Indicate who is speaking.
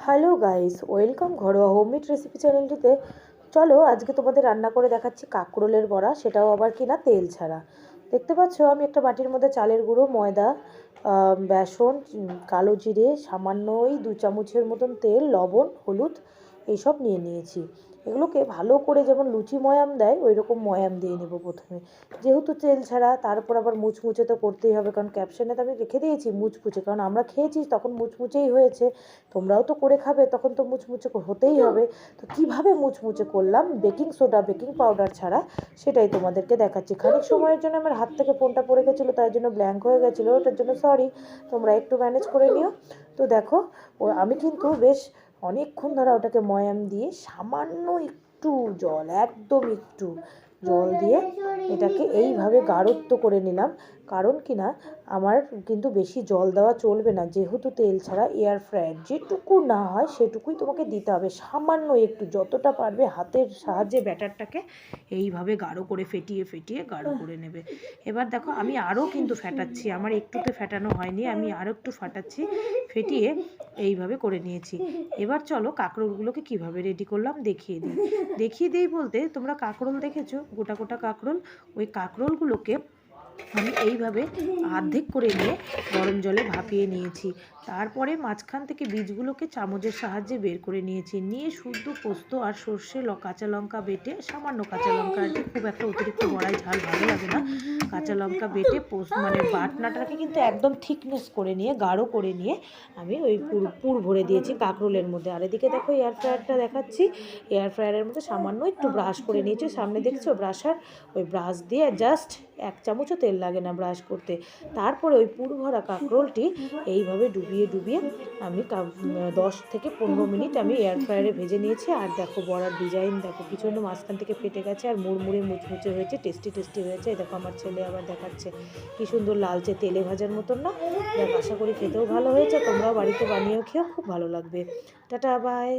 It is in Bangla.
Speaker 1: হ্যালো গাইস, ওয়েলকাম ঘরোয়া হোমমেড রেসিপি চ্যানেলটিতে। চলো আজকে তোমাদের রান্না করে দেখাচ্ছি কাঁকরোলের বড়া, সেটাও আবার কিনা তেল ছাড়া। দেখতে পাচ্ছ আমি একটা বাটির মধ্যে চালের গুঁড়ো, ময়দা, বেসন, কালো জিরে, সামান্য ওই 2 চামচের মতন তেল, লবণ, হলুদ এইসব নিয়ে নিয়েছি। এগুলোকে ভালো করে যেমন লুচি ময়াম দেয় ওই রকম ময়াম দিয়ে নেব প্রথমে। যেহেতু তেল ছাড়া, তারপর আবার মুচমুচে তো করতেই হবে, কারণ ক্যাপশনে তো আমি রেখে দিয়েছি মুচমুচে, কারণ আমরা খেয়েছি তখন মুচমুচেই হয়েছে। তোমরাও তো করে খাবে, তখন তো মুচমুচে হতেই হবে। তো কিভাবে মুচমুচে করলাম বেকিং সোডা বেকিং পাউডার ছাড়া, সেটাই তোমাদেরকে দেখাচ্ছি। খানিক সময়ের জন্য আমার হাত থেকে ফোনটা পড়ে গেছিলো, তাই জন্য ব্ল্যাঙ্ক হয়ে গেছিলো, ওটার জন্য সরি। তোমরা একটু ম্যানেজ করে নিও। তো দেখো, আমি কিন্তু বেশ অনেকক্ষণ ধরে ওটাকে ময়াম দিয়ে সামান্য একটু জল, একদম একটু জল দিয়ে এটাকে এইভাবে গাঢ়ত্ব করে নিলাম। কারণ কিনা আমার কিন্তু বেশি জল দেওয়া চলবে না, যেহেতু তেল ছাড়া এয়ার ফ্রায়ার, যেটুকু না হয় সেটুকুই তোমাকে দিতে হবে। সামান্য একটু, যতটা পারবে হাতের সাহায্যে ব্যাটারটাকে এইভাবে গাঢ় করে ফেটিয়ে ফেটিয়ে গাঢ় করে নেবে। এবার দেখো আমি আরও কিন্তু ফেটাচ্ছি, আমার একটুতে ফেটানো হয়নি, আমি আরও একটু ফাটাচ্ছি, ফেটিয়ে এইভাবে করে নিয়েছি। এবার চলো কাঁকরোলগুলোকে কিভাবে রেডি করলাম দেখিয়ে দিই বলতে, তোমরা কাঁকরোল দেখেছো, গোটা গোটা কাঁকরোল, ওই কাঁকরোলগুলোকে আমি এইভাবে অর্ধেক করে নিয়ে গরম জলে ভাপিয়ে নিয়েছি। তারপরে মাঝখান থেকে বীজগুলোকে চামচের সাহায্যে বের করে নিয়েছি, নিয়ে শুদ্ধ পোস্ত আর সর্ষে কাঁচা লঙ্কা বেটে, সামান্য কাঁচা লঙ্কা আর কি, খুব একটা অতিরিক্ত বড়াই ঝাল ভালো লাগে না, কাঁচা লঙ্কা বেটে মানে বাটনাটাকে কিন্তু একদম থিকনেস করে নিয়ে গাঢ় করে নিয়ে আমি ওই পুর ভরে দিয়েছি কাঁকরোলের মধ্যে। আর এদিকে দেখো এয়ার ফ্রায়ারটা দেখাচ্ছি, এয়ার ফ্রায়ারের মধ্যে সামান্য একটু ব্রাশ করে নিয়েছি, সামনে দেখছো ব্রাশার, ওই ব্রাশ দিয়ে জাস্ট 1 চামচও তেল লাগে না ব্রাশ করতে। তারপরে ওই পুর ভরা কাঁকরোলটি এইভাবে ডুবিয়ে ডুবিয়ে আমি 10 থেকে 15 মিনিট আমি এয়ার ফ্রায়ারে ভেজে নিয়েছি। আর দেখো বড়ার ডিজাইন দেখো, কিছু মাঝখান থেকে ফেটে গেছে আর মুড়মুড়ে মুচমুচে হয়েছে, টেস্টি টেস্টি হয়েছে। দেখো আমার ছেলে আবার দেখাচ্ছে কি সুন্দর লালচে তেলে ভাজার মতন না। দেখ, আশা করি খেতেও ভালো হয়েছে, তোমরাও বাড়িতে বানিয়েও খেয়েও খুব ভালো লাগবে। Tata, by.